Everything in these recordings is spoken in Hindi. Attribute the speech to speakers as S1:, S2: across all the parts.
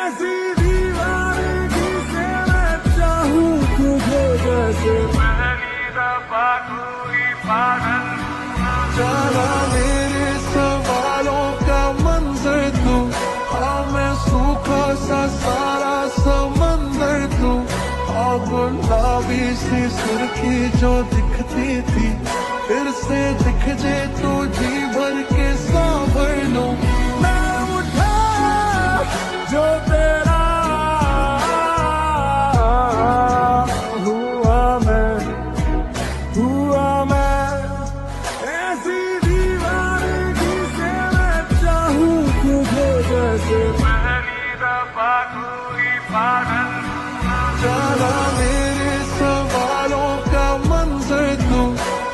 S1: ऐसी दीवानगी से मैं चाहूं तुझे जैसे पहली दफा कोई पागल जाना मेरे सवालों का मंजर तू, हाँ मैं सूखा सा सारा समंदर तू, हाँ गुलाबी सी सुर्खी जो दिखती थी फिर से दिख जे तो जी भर के सांभर लूं मैं उठा जो तेरा हुआ मैं ऐसी दीवानगी से मैं चाहूं तुझे जैसे पहली दफा कोई पागल जाना मेरे सवालों का मंजर तू,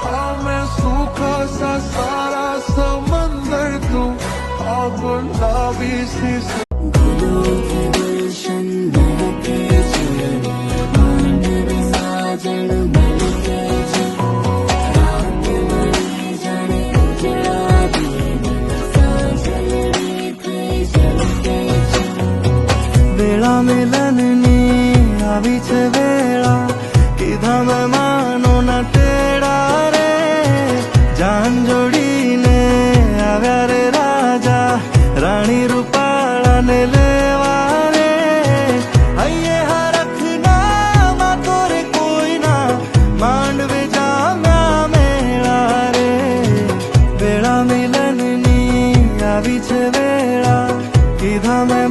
S1: हाँ मैं सूखा सा सारा समंदर तू, हाँ गुलाबी सी
S2: वेला मिलननी આવી છે વેળા કીધા મેં માનો ના તેડા રે જાન જોડીને આવ્યા રે રાજા રાણી રૂપાળાને લેવા રે હૈયે હરખના માતોરે કોઈના માંડવે જામ્યા મેળા રે વેળા મિલનની આવી છે વેળા કીધા મેં